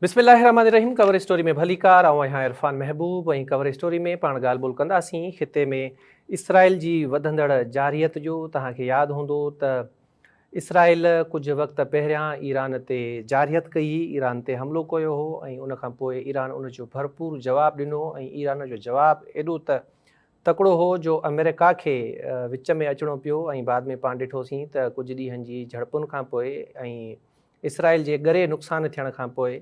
बिस्मिल्लाहिर्रहमानिर्रहीम। Cover story में भलीकार ऐं आहियां इरफान महबूब। ऐं कवर स्टोरी में पाण ॻाल्हि ॿोल कंदासीं खिते में इसराइल जी वधंदड़ जारियत जो। तव्हांखे यादि हूंदो त इसराइल कुझु वक़्तु पहिरियां ईरान ते जारियत कई, ईरान ते हमिलो कयो हो ऐं उनखां पोइ ईरान उनजो भरपूर जवाबु ॾिनो ऐं ईरान जो जवाबु एॾो त तकिड़ो हो जो अमेरिका खे विच में अचिणो पियो। ऐं बाद में पाण ॾिठोसीं त कुझु ॾींहंनि जी झड़पुनि खां पोइ ऐं इसराइल जे ॻरे नुक़सान थियण खां पोइ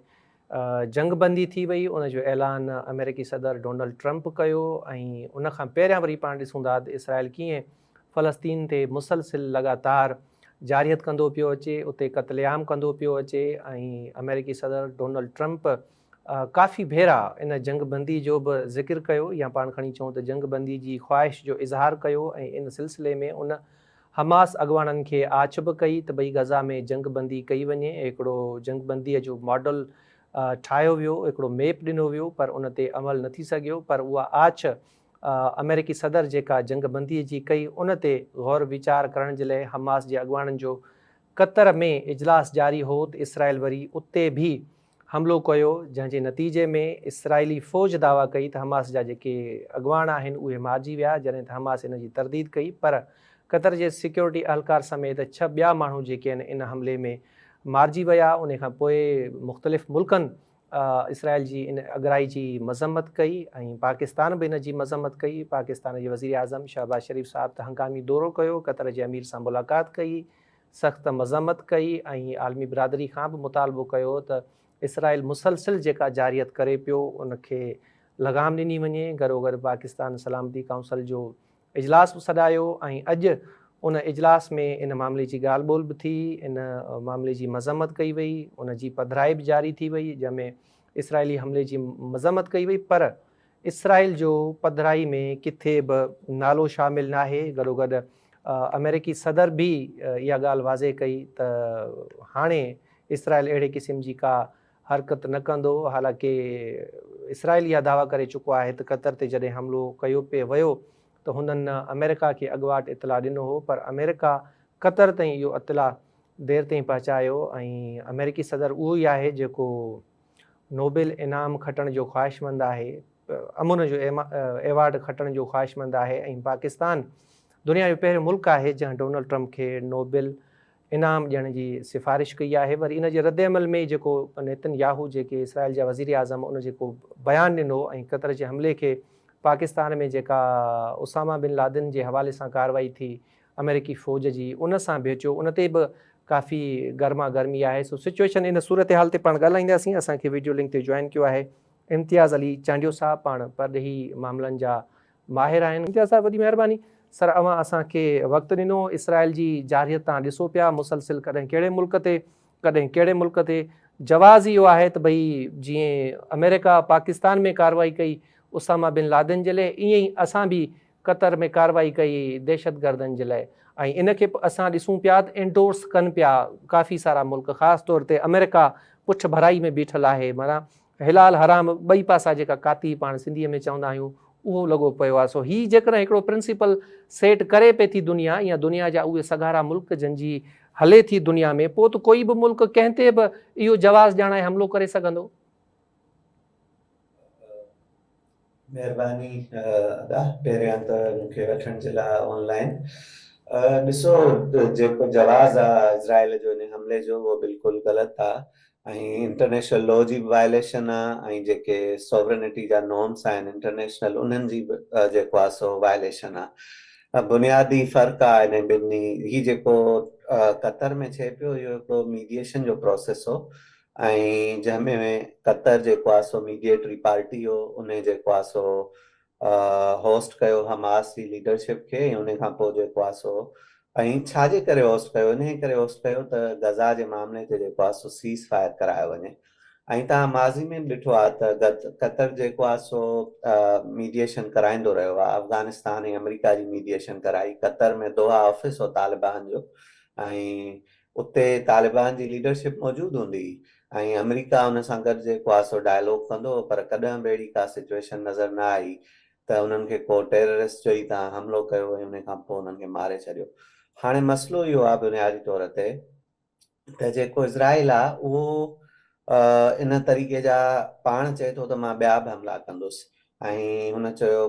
जंगबंदी थी वई। उनजो ऐलान अमेरिकी सदर डोनाल्ड ट्रंप कयो ऐं उनखां पहिरियां वरी पाण ॾिसूं था त इसराइल कीअं फ़लस्तीन ते मुसलसिल लगातार जारियत कंदो पियो अचे, उते क़त्लेआम कंदो पियो अचे। ऐं अमेरिकी सदर डोनाल्ड ट्रंप काफ़ी भेरा इन जंगबंदी जो बि ज़िक्र कयो, या पाण खणी चऊं त जंगबंदी जी ख़्वाहिश जो इज़हार कयो। ऐं इन सिलसिले में उन हमास अॻुवाननि खे आछ बि कई त भई गज़ा में जंगबंदी कई वञे। हिकिड़ो जंगबंदीअ जो मॉडल ठाहियो वियो, हिकिड़ो मैप ॾिनो वियो, पर उन ते अमल न थी सघियो। पर उहा आछ अमेरिकी सदर जेका जंगबंदीअ जी कई, उन ते गौर वीचार करण जे लाइ हमास जे अॻुवाननि जो क़तर में इजलास जारी हो त इसराइल वरी उते बि हमिलो कयो, जंहिंजे नतीजे में इसराइली फ़ौज दावा कई त हमास जा जेके अॻुवान आहिनि उहे मारिजी विया, जॾहिं त हमास इन जी तरदीद कई। पर क़तर जे सिक्योरिटी अहलकार समेत 6 ॿिया माण्हू जेके आहिनि इन हमले में मारिजी विया। उन खां पोइ मुख़्तलिफ़ मुल्कनि इसराइल जी इन अगराई जी मज़म्मत कई ऐं पाकिस्तान बि इन जी मज़म्मत कई। पाकिस्तान जे वज़ीर आज़म शहबाज शरीफ़ साहब त हंगामी दौरो कयो, क़तर जे अमीर सां मुलाक़ात कई, सख़्तु मज़म्मत कई ऐं आलमी बिरादरी खां बि मुतालबो कयो त इसराइल मुसलसिल जेका जारियत करे पियो उनखे लगाम ॾिनी वञे। गॾोगॾु पाकिस्तान सलामती काउंसिल जो इजलास बि सॾायो ऐं अॼु उन इजलास में इन मामले जी ॻाल्हि ॿोल बि थी, इन मामले जी मज़म्मत कई वई, उन जी पधिराई बि जारी थी वई, जंहिंमें इसराइली हमले जी मज़म्मत कई वई। पर इसराइल जो पधिराई में किथे बि नालो शामिलु न आहे। गॾोगॾु अमेरिकी सदर बि इहा ॻाल्हि वाज़े कई त हाणे इसराइल अहिड़े क़िस्म जी का हरकत न कंदो। हालांकि इसराइल इहा दावा करे चुको आहे त क़तर ते जॾहिं हमिलो कयो पिए वियो त हुननि अमेरिका खे अॻुवाट इतला ॾिनो हो, पर अमेरिका क़तर ताईं इहो इतला देर ताईं पहुचायो। ऐं अमेरिकी सदर उहो ई आहे जेको नोबेल इनाम खटण जो ख़्वाहिशमंद आहे, अमुन जो एवॉर्ड खटण जो ख़्वाहिशमंद आहे। ऐं पाकिस्तान दुनिया जो पहिरियों मुल्क आहे जंहिं डोनाल्ड ट्रंप खे नोबेल इनाम ॾियण जी सिफ़ारिश कई आहे। वरी इन जे रद्द अमल में जेको नेतन्याहू जेके इसराइल जा वज़ीर आज़म उन जेको बयानु ॾिनो ऐं क़तर जे हमले खे पाकिस्तान में जेका उसामा बिन लादेन जे हवाले सां कार्रवाई थी अमेरिकी फ़ौज जी, उन सां भेचियो, उन ते बि काफ़ी गर्मा गर्मी आहे। सो सिचुएशन इन सूरत हाल ते पाण ॻाल्हाईंदासीं। असांखे वीडियो लिंक ते जॉइन कयो आहे इम्तियाज़ अली चांडियो साहब, पाण परॾेही मामलनि जा माहिर आहिनि। इम्तियाज़ साहब, वॾी महिरबानी सर, अवां असांखे वक़्तु ॾिनो। इसराइल जी जारियत तव्हां ॾिसो पिया मुसलसिल, कॾहिं कहिड़े मुल्क ते कॾहिं कहिड़े मुल्क ते। जवाज़ इहो आहे त भई जीअं अमेरिका पाकिस्तान में कार्रवाई कई उसामा बिन लादेन जे लाइ, ईअं ई असां बि क़तर में कार्रवाई कई दहशतगर्दनि जे लाइ। ऐं इनखे असां ॾिसूं पिया त एंडोर्स कनि पिया काफ़ी सारा मुल्क, ख़ासि तौर ते अमेरिका पुछ भराई में बीठल आहे। माना हिलाल हराम ॿई पासा जेका काती पाण सिंधीअ में चवंदा आहियूं उहो लॻो पियो आहे। सो हीअ जेकॾहिं हिकिड़ो प्रिंसिपल सेट करे पई थी दुनिया, या दुनिया जा उहे सगारा मुल्क जंहिंजी हले थी दुनिया में, पोइ त कोई बि मुल्क कंहिं ते बि इहो जवाज़ ॼाणाए हमिलो करे सघंदो। महिरबानी अदा, पहिरियां त मूंखे वठण जे लाइ ऑनलाइन। ॾिसो, जेको जवाज़ आहे इज़राइल जो इन हमले जो उहो बिल्कुलु ग़लति आहे ऐं इंटरनेशनल लॉ जी बि वायलेशन आहे ऐं जेके सॉवरेनिटी जा नॉर्म्स आहिनि इंटरनेशनल, उन्हनि जी बि जेको आहे सो वायलेशन आहे। बुनियादी फ़र्क़ु आहे इन ॿिन्ही। हीउ जेको क़तर में थिए पियो, इहो हिकिड़ो मीडिएशन जो प्रोसेस हो ऐं जंहिंमें क़तर जेको आहे सो मीडिएटरी पार्टी हो, उन जेको आहे सो होस्ट कयो हमास जी लीडरशिप खे। ऐं उन खां पोइ जेको आहे सो ऐं छाजे करे होस्ट कयो, इन करे होस्ट कयो त गज़ा जे मामले ते जेको आहे सो सीज़ फायर करायो वञे। ऐं तव्हां माज़ी में बि ॾिठो आहे त क़तर जेको आहे सो मीडिएशन कराईंदो रहियो आहे। अफ़गानिस्तान ऐं अमेरिका जी मीडिएशन कराई। क़तर में दोहा ऑफिस हो तालिबान जो, ऐं उते तालिबान जी लीडरशिप मौजूदु हूंदी ऐं अमेरिका उन सां गॾु जेको आहे सो डायलॉग कंदो, पर कॾहिं बि अहिड़ी का सिचुएशन नज़र न आई त उन्हनि खे को टेररिस्ट चई तव्हां हमिलो कयो ऐं उन खां पोइ उन्हनि खे मारे छॾियो। हाणे मसइलो इहो आहे बुनियादी तौर ते त जेको इज़राइल आहे उहो इन तरीक़े जा पाण चए थो त मां ॿिया बि हमला कंदुसि ऐं हुन चयो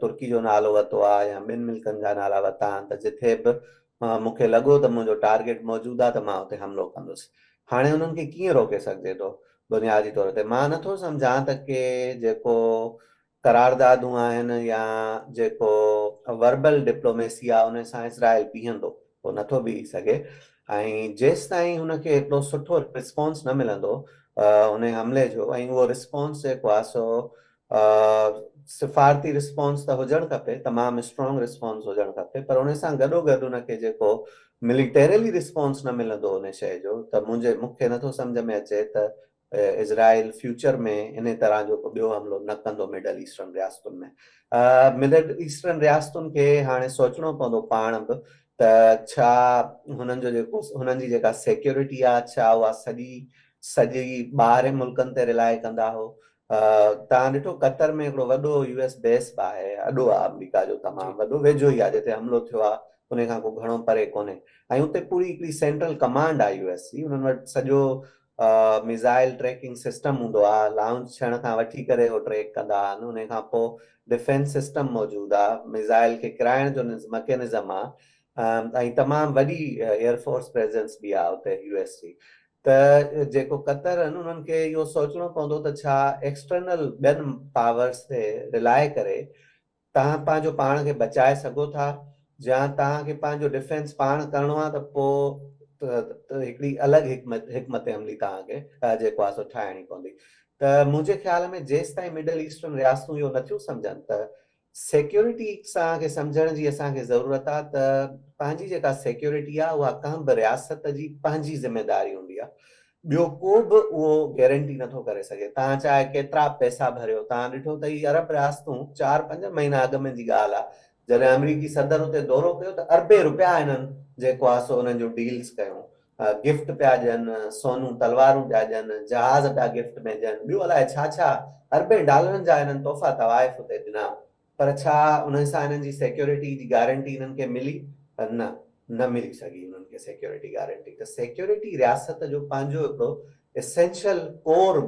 तुर्की जो नालो वरितो आहे या ॿिनि मुल्कनि जा नाला वरिता आहिनि त जिथे बि मूंखे लॻो त मुंहिंजो टारगेट मौजूदु आहे त मां हुते हमिलो कंदुसि। हाणे हुननि खे कीअं रोके सघिजे थो? बुनियादी तौर ते मां नथो सम्झां त के जेको करारदादूं आहिनि या जेको वर्बल डिप्लोमेसी आहे उन सां इसराइल बीहंदो, उहो नथो बीही सघे। ऐं जेसि ताईं हुनखे हिकिड़ो सुठो रिस्पॉन्स न मिलंदो उन हमले जो, ऐं उहो रिस्पॉन्स जेको आहे सो सिफ़ारती रिस्पॉन्स त हुजणु खपे, तमामु स्ट्रॉन्ग रिस्पॉन्स हुजणु खपे, पर उन सां गॾोगॾु उनखे जेको मिलिटेरली रिस्पॉन्स न मिलंदो उन शइ जो, त मूंखे नथो सम्झ में अचे त इज़राइल फ्यूचर में इन तरह जो ॿियो हमलो न कंदो मिडल ईस्टर्न रियासतुनि में। मिडल ईस्टर्न रियासतुनि खे हाणे सोचणो पवंदो पाण बि त छा हुननि जी जेका सिक्योरिटी आहे छा उहा सॼी ॿाहिरि मुल्कनि ते रिलाए कंदा हो। तव्हां ॾिठो कतर में हिकिड़ो वॾो यूएस बेस बि आहे, अॾो आहे अमेरिका जो जी तमामु वॾो, वेझो ई आहे जिते हमलो थियो आहे उन खां को घणो परे कोन्हे। ऐं उते पूरी हिकिड़ी सेंट्रल कमांड आहे यूएस जी, उन्हनि वटि सॼो मिज़ाइल ट्रैकिंग सिस्टम हूंदो आहे, लॉन्च थियण खां वठी करे उहो ट्रैक कंदा आहिनि। उन खां पोइ डिफेंस सिस्टम मौजूदु आहे, मिज़ाइल खे किराइण जो मैकेनिज़म आहे, ऐं तमामु वॾी एयरफोर्स प्रेजेंस बि आहे उते यूएस जी। त जेको कतर आहिनि उन्हनि खे इहो सोचणो पवंदो त छा एक्सटर्नल ॿियनि पावर्स ते रिलाए करे तव्हां पंहिंजो पाण खे बचाए सघो था, या तव्हांखे पंहिंजो डिफेंस पाण करणो आहे त पोइ हिकिड़ी अलॻि हिकमत अमली तव्हांखे जेको आहे सो ठाहिणी पवंदी। त मुंहिंजे ख़्याल में जेसि ताईं मिडल ईस्टर्न रियासतूं इहो नथियूं सम्झनि त सिक्योरिटी सां खे सम्झण जी असांखे ज़रूरत आहे, त पंहिंजी जेका सिक्योरिटी आहे उहा कंहिं बि रियासत जी पंहिंजी ज़िमेदारी हूंदी आहे, ॿियो को बि उहो गारंटी नथो करे सघे। तव्हां चाहे केतिरा पैसा भरियो, तव्हां ॾिठो त ही अरब रियासतूं 4-5 महीना अॻु में जी ॻाल्हि आहे, जॾहिं अमरीकी सदर हुते दौरो कयो त अरबे रुपया हिननि जेको आहे सो हुननि जो डील्स कयूं, गिफ्ट पिया ॾियनि, सोनू तलवारूं पिया ॾियनि, जहाज पिया गिफ्ट में ॾियनि, ॿियो अलाए छा छा अरबे डॉलरनि जा हिननि तोहफ़ा तवाइफ हुते ॾिना। पर छा उन सां हिननि जी सिक्योरिटी जी गारंटी हिननि खे मिली? न मिली सघी हुननि खे सिक्योरिटी गारंटी। त सिक्योरिटी रियासत जो पंहिंजो हिकिड़ो एसेंशियल कोर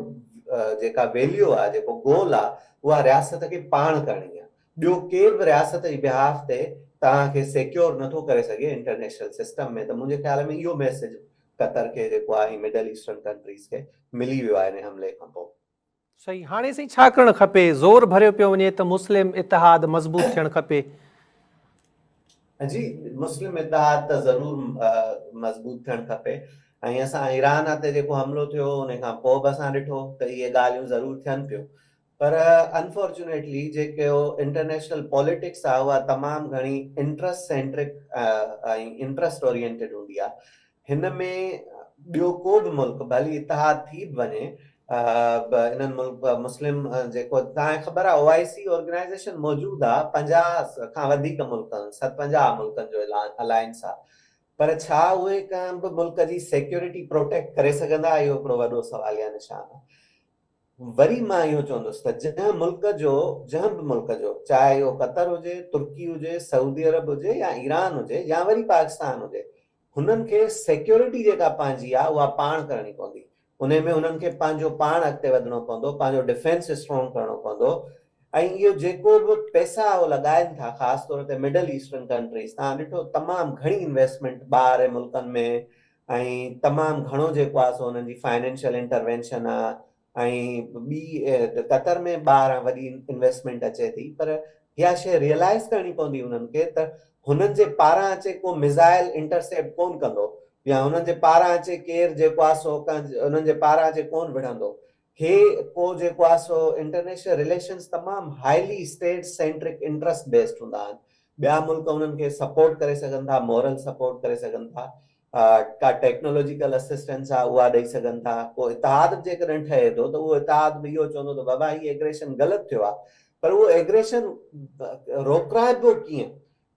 जेका वैल्यू आहे, जेको गोल आहे, उहा रियासत खे पाण करणी आहे। ॿियो केर बि रियासत जी बिहाफ ते तव्हांखे सिक्योर नथो करे सघे इंटरनेशनल सिस्टम में। त मुंहिंजे ख़्याल में इहो मैसेज कतर खे जेको आहे मिडल ईस्टर्न कंट्रीज़ खे मिली वियो आहे इन हमले खां पोइ। सही। हाणे साईं छा करणु खपे? ज़ोर भरियो पियो वञे त मुस्लिम इतिहाद मज़बूत थियणु खपे। जी, मुस्लिम इतिहाद त ज़रूरु मज़बूत थियणु खपे, ऐं असां ईरान ते जेको हमलो थियो उन खां पोइ बि असां ॾिठो त इहे ॻाल्हियूं ज़रूरु थियनि पियूं। पर अनफॉर्चुनेटली जेको इंटरनेशनल पॉलिटिक्स आहे उहा तमामु घणी इंट्रस्ट सेंट्रिक ऐं इंट्रस्ट ओरिएंटेड हूंदी आहे। हिन में ॿियो को बि मुल्क भली इतिहाद थी बि वञे, इन्हनि मुल्क मुस्लिम जेको तव्हांखे ख़बर आहे OIC ऑर्गेनाइज़ेशन मौजूदु आहे 50 खां वधीक मुल्कनि 57 मुल्कनि जो अलायंस आहे, पर छा उहे कंहिं बि मुल्क जी सिक्योरिटी प्रोटेक्ट करे सघंदा? इहो हिकिड़ो वॾो सवालिया निशान आहे। वरी मां इहो चवंदुसि त जंहिं बि मुल्क जो चाहे इहो कतर हुजे, तुर्की हुजे, सऊदी अरब हुजे या ईरान हुजे या वरी पाकिस्तान हुजे, हुननि खे सिक्योरिटी जेका पंहिंजी आहे उहा पाण करणी पवंदी। उन में हुननि खे पंहिंजो पाण अॻिते वधणो पवंदो, पंहिंजो डिफेंस स्ट्रॉन्ग करणो पवंदो। ऐं इहो जेको बि पैसा उहो लॻाइनि था ख़ासि तौर ते मिडल ईस्टर्न कंट्रीज़, तव्हां ॾिठो तमामु घणी इन्वेस्टमेंट ॿाहिरि मुल्कनि में, ऐं तमामु घणो जेको आहे सो हुननि जी फाइनेंशियल इंटरवेंशन आहे, ऐं ॿी कतर में ॿाहिरां वॾी इन्वेस्टमेंट अचे थी। पर इहा शइ रियलाइज़ करणी पवंदी हुननि खे त हुननि जे पारां अचे को मिज़ाइल इंटरसेप्ट कोन कंदो, या हुननि जे पारां अचे केरु जेको आहे सो हुननि जे पारां अचे कोन विढ़ंदो। हे को जेको आहे सो इंटरनेशनल रिलेशंस तमामु highly state centric interest based हूंदा आहिनि। ॿिया मुल्क हुननि खे सपोर्ट करे सघनि था, मॉरल सपोर्ट करे सघनि था, का टेक्नोलॉजिकल असिस्टेंस आहे उहा ॾेई सघनि था। पोइ इतिहाद जेकॾहिं ठहे थो त उहो इतिहाद बि इहो चवंदो त बाबा हीउ एग्रेशन ग़लति थियो आहे, पर उहो एग्रेशन रोकाइबो कीअं,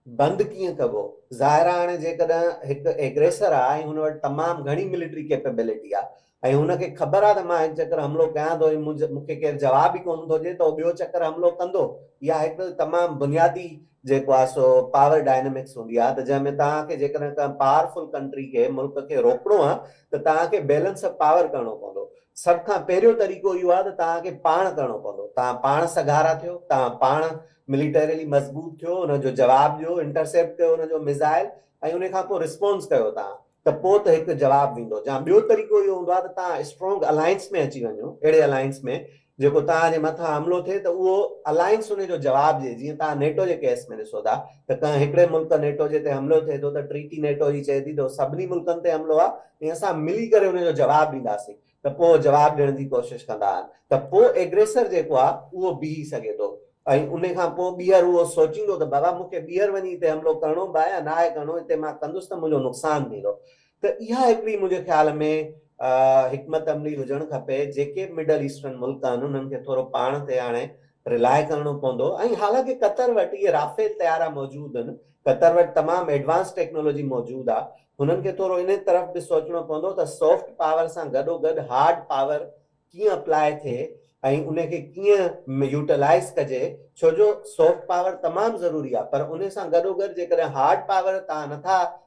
बंदि कीअं कबो? ज़ाहिर आहे हाणे जेकॾहिं हिकु एग्रेसर आहे ऐं हुन वटि तमामु घणी मिलिट्री कैपेबिलिटी आहे ऐं हुनखे ख़बर आहे त मां हिकु चकर हमलो कयां थो, मूंखे केरु जवाब ई कोन थो ॾिए, त ॿियो चकर हमलो कंदो। इहा हिकु तमामु बुनियादी जेको आहे सो पावर डायनेमिक्स हूंदी आहे, त जंहिंमें तव्हांखे जेकॾहिं का पावरफुल कंट्री खे, मुल्क खे रोकणो आहे त तव्हांखे बैलेंस ऑफ पावर करणो पवंदो। सभ खां पहिरियों तरीक़ो इहो आहे त तव्हांखे पाण करणो पवंदो। तव्हां पाण सगारा थियो, तव्हां पाण मिलिटरीली मज़बूत थियो, हुनजो जवाबु ॾियो, इंटरसेप्ट कयो हुनजो मिज़ाइल, ऐं उन खां पोइ रिस्पॉन्स कयो तव्हां, त पोइ त हिकु जवाबु ईंदो। या ॿियो तरीक़ो इहो हूंदो आहे त तव्हां स्ट्रॉन्ग अलायंस में अची वञो, अहिड़े अलायंस में जेको तव्हांजे मथां हमिलो थिए त उहो अलायंस उनजो जवाबु ॾिए। जीअं तव्हां नेटो जे केस में ॾिसो था त कंहिं हिकिड़े मुल्क नेटो जे ते हमिलो थिए थो त ट्रीटी नेटो जी चए थी त सभिनी मुल्कनि ते हमिलो आहे, ऐं असां मिली करे हुनजो जवाबु ॾींदासीं, त पोइ जवाबु ॾियण जी कोशिशि कंदा आहिनि, त पोइ एग्रेसर जेको आहे उहो बीही सघे थो। ऐं उन खां पोइ ॿीहर उहो सोचींदो त बाबा मूंखे ॿीहर वञी हिते हमिलो करिणो बि आहे या न आहे करिणो, हिते मां कंदुसि त मुंहिंजो नुक़सानु थींदो। त इहा हिकिड़ी मुंहिंजे ख़्याल में हिकमत अमली हुजणु खपे। जेके बि मिडल ईस्टर्न मुल्क आहिनि उन्हनि खे थोरो पाण ते हाणे रिलाए करणो पवंदो। ऐं हालांकि कतर वटि इहे राफेल तयारा मौजूदु आहिनि, कतर वटि तमामु एडवांस टेक्नोलॉजी मौजूदु आहे, हुननि खे थोरो इन तरफ़ बि सोचणो पवंदो त सॉफ्ट पावर सां गॾोगॾु हार्ड पावर कीअं अप्लाई थिए ऐं उनखे कीअं यूटिलाइज़ कजे, छो जो सॉफ्ट पावर तमामु ज़रूरी आहे, पर उन सां गॾोगॾु जेकॾहिं हार्ड पावर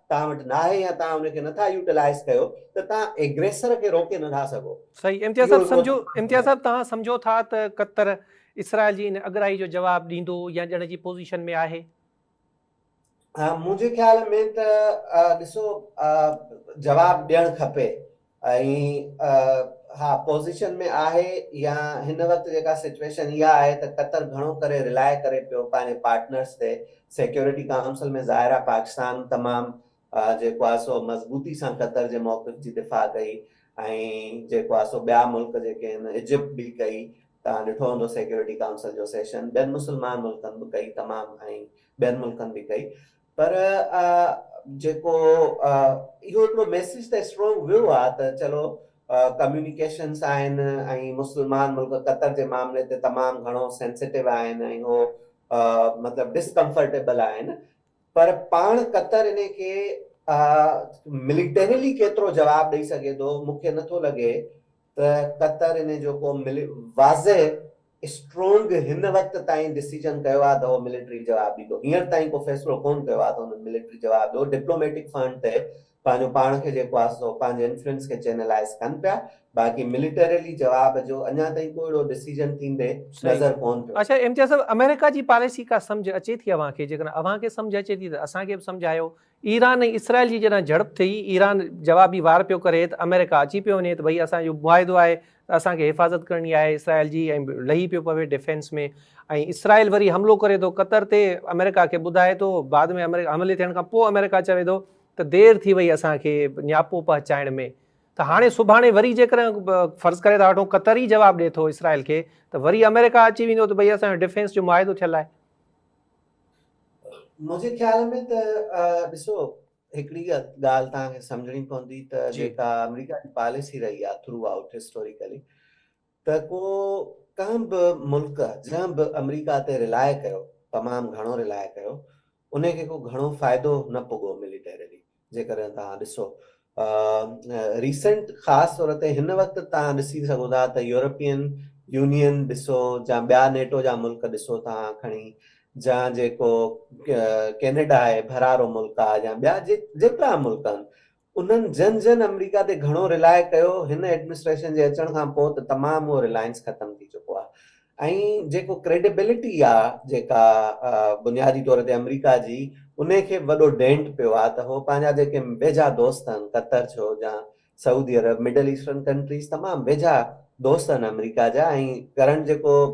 तव्हां वटि न आहे या तव्हां उनखे नथा यूटिलाइज़ कयो त तव्हां एग्रेसर खे रोके नथा सघो। सही। इम्तियाज़ साहब सम्झो, इम्तियाज़ साहब तव्हां सम्झो था त कतर इसराइल जी इन अगराई जो जवाबु ॾींदो या ॾियण जी पोज़ीशन में आहे? मुंहिंजे ख़्याल में त ॾिसो, जवाबु ॾियणु खपे। ऐं हा, पोज़ीशन में आहे, या हिन वक़्तु जेका सिचुएशन इहा आहे त कतर घणो करे रिलाए करे पियो पंहिंजे पार्टनर्स ते। सिक्योरिटी काउंसिल में ज़ाहिर आहे पाकिस्तान तमामु जेको आहे सो मज़बूती सां कतर जे मौक़िफ़ जी दिफ़ा कई, ऐं जेको आहे सो ॿिया मुल्क जेके आहिनि, इजिप्ट बि कई, तव्हां ॾिठो हूंदो सिक्योरिटी काउंसिल जो सेशन, ॿियनि मुस्लमान मुल्कनि बि कई तमामु, ऐं ॿियनि मुल्कनि बि कई। पर जेको इहो हिकिड़ो मैसेज त स्ट्रॉन्ग वियो आहे त चलो कम्युनिकेशन्स आहिनि, ऐं मुस्लमान मुल्क कतर जे मामले ते तमामु घणो सेंसिटिव आहिनि, ऐं उहो मतिलबु डिसकम्फर्टेबल आहिनि। पर पाण कतर इन खे मिलिटरीली केतिरो जवाबु ॾेई सघे थो, मूंखे नथो लॻे त कतर इन जो को वाज़े स्ट्रॉन्ग हिन वक़्त ताईं डिसीजन कयो आहे त उहो मिलिट्री जवाबु ॾींदो। हींअर ताईं को फ़ैसिलो कोन कयो आहे त हुन मिलिट्री जवाबु ॾियो। डिप्लोमेटिक फ्रंट ते पंहिंजो पाण खे जेको आहे सो पंहिंजे इन्फ्लुएंस खे चैनलाइज़ कनि पिया, बाक़ी मिलिटरीली जवाब जो अञा ताईं को अहिड़ो डिसीजन थींदे नज़र कोन पियो। अच्छा इम्तियाज़ साहब, अमेरिका जी पॉलिसी का सम्झ अचे थी अव्हांखे? जेकॾहिं अव्हांखे सम्झ अचे थी त असांखे बि सम्झायो। ईरान ऐं इसराइल जी जॾहिं झड़प थी, ईरान जवाबी वार पियो करे त अमेरिका अची पियो वञे त भई असांजो मुआइदो आहे त असांखे हिफ़ाज़त करणी आहे इसराइल जी, ऐं लही पियो पवे डिफेंस में। ऐं इसराइल वरी हमलो करे थो कतर ते, अमेरिका खे ॿुधाए थो, बाद में अमेरिका हमले थियण खां पोइ अमेरिका चवे थो त देरि थी वई असांखे नियापो पहुचाइण में। त हाणे सुभाणे वरी जेकॾहिं फ़र्ज़ु करे था वठूं कतर ई जवाबु ॾिए थो इसराइल खे, त वरी अमेरिका अची वेंदो त भई असांजो डिफेंस जो मुआइदो थियल आहे। मुंहिंजे ख़्याल में त ॾिसो, हिकिड़ी ॻाल्हि तव्हांखे सम्झणी पवंदी त जेका अमेरिका जी पॉलिसी रही आहे थ्रू आउट हिस्टोरिकली, त को कंहिं बि मुल्क जंहिं बि अमेरिका ते रिलाए कयो, तमामु घणो रिलाए कयो, उनखे को घणो फ़ाइदो न पुॻो मिलिटरीली। जेकॾहिं तव्हां ॾिसो रीसेंट ख़ासि तौर ते हिन वक़्तु तव्हां ॾिसी सघो था त यूरोपियन यूनियन ॾिसो, या ॿिया नेटो जा मुल्क ॾिसो तव्हां खणी, या जेको कैनेडा आहे भरारो मुल्क आहे, या ॿिया जेतिरा मुल्क आहिनि, उन्हनि जन अमेरिका ते घणो रिलाए कयो। हिन एडमिनिस्ट्रेशन जे अचण खां पोइ त तमामु उहो रिलायंस ख़तमु थी चुको आहे। ऐं जेको क्रेडिबिलिटी आहे जेका बुनियादी तौर ते अमेरिका जी, उनखे वॾो डेंट पियो आहे। त उहो पंहिंजा जेके वेझा दोस्त आहिनि, कतर थियो या सऊदी अरब, मिडल ईस्टर्न कंट्रीज़ तमामु वेझा दोस्त आहिनि अमेरिका जा। ऐं करंट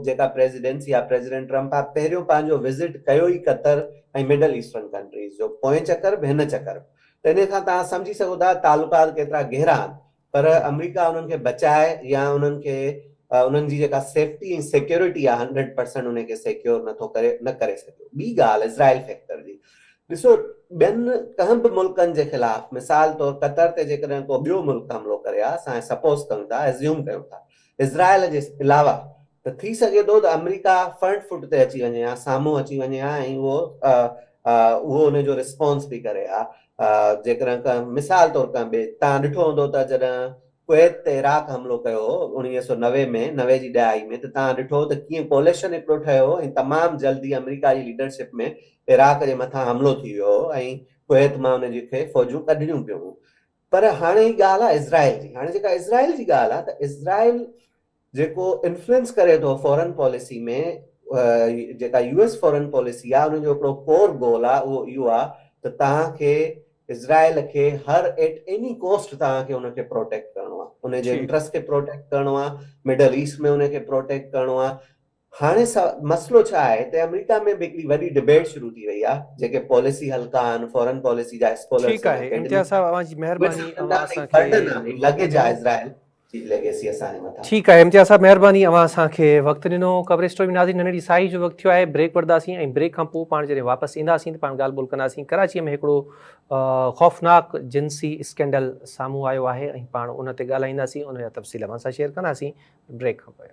जेका प्रेसिडेंसी आहे, प्रेसिडेंट ट्रम्प आहे, पहिरियों पंहिंजो विज़िट कयो ई कतर ऐं मिडल ईस्टर्न कंट्रीज़ जो, पोएं चकर बि हिन चकर बि। त इन खां तव्हां सम्झी सघो था तालुकात केतिरा गहरा आहिनि। पर अमेरिका उन्हनि खे बचाए, या उन्हनि खे उन्हनि जी जेका सेफ्टी ऐं सिक्योरिटी आहे 100% उनखे सिक्योर न करे सघियो। ॿी ॻाल्हि इज़राइल फैक्टर जी ॾिसो, ॿियनि कंहिं बि मुल्कनि जे ख़िलाफ़, मिसाल तौर कतर ते जेकॾहिं को ॿियो मुल्क हमलो करे आहे, असां सपोज़ कयूं था, एज़्यूम कयूं था, इज़राइल जे अलावा, त थी सघे थो त अमेरिका फ्रंट फुट ते अची वञे, या साम्हूं अची वञे, ऐं उहो उनजो रिस्पॉन्स बि करे। जेकॾहिं मिसाल तौर खां तव्हां ॾिठो हूंदो त जॾहिं कुवैत ते इराक हमलो कयो 1990 में 90 जी ॾहाई में, त तव्हां ॾिठो त कीअं कोलेशन हिकिड़ो ठहियो ऐं तमामु जल्दी अमेरिका जी लीडरशिप में इराक जे मथां हमलो थी वियो ऐं कुवैत मां उन खे फ़ौजूं कढणियूं पियूं। पर हाणे ई ॻाल्हि आहे इज़राइल जी। हाणे जेका इज़राइल जी ॻाल्हि आहे, त इज़राइल जेको इन्फ्लुएंस करे थो फॉरेन पॉलिसी में, जेका यूएस फॉरेन पॉलिसी आहे उनजो हिकिड़ो कोर गोल आहे, उहो इहो आहे त तव्हांखे इज़राइल खे हर एट एनी कॉस्ट तव्हांखे उनखे प्रोटेक्ट करणो आहे, उनजे ठीकु। इंट्रस्ट खे प्रोटेक्ट करणो आहे, मिडल ईस्ट में उनखे प्रोटेक्ट करणो आहे। हाणे मसइलो छा आहे त अमेरिका में बि हिकिड़ी वॾी डिबेट शुरू थी वई आहे, जेके पॉलिसी हल्का आहिनि, फॉरेन पॉलिसी जा स्कॉलर्स ठीकु आहिनि, आहे, एकेडमिक इम्तियाज़ साहब अवां जी महिरबानी, अवां असांखे वक़्तु लगेज ॾिनो। आहे इज़राइल जी लेगेसी असांजे मथां। ठीकु आहे इम्तियाज़ साहब, महिरबानी, अवां असांखे वक़्तु ॾिनो। कवरेज स्टोरी में नाज़रीन नंढड़ी साई जो वक़्तु थियो आहे, ब्रेक वठंदासीं ऐं ब्रेक खां पोइ पाण जॾहिं वापसि ईंदासीं त पाण ॻाल्हि ॿोल कंदासीं। कराचीअ में हिकिड़ो ख़ौफ़नाक जिन्सी स्कैंडल साम्हूं आयो आहे ऐं पाण उन ते ॻाल्हाईंदासीं, उन जा तफ़सील असां शेयर कंदासीं ब्रेक खां पोइ।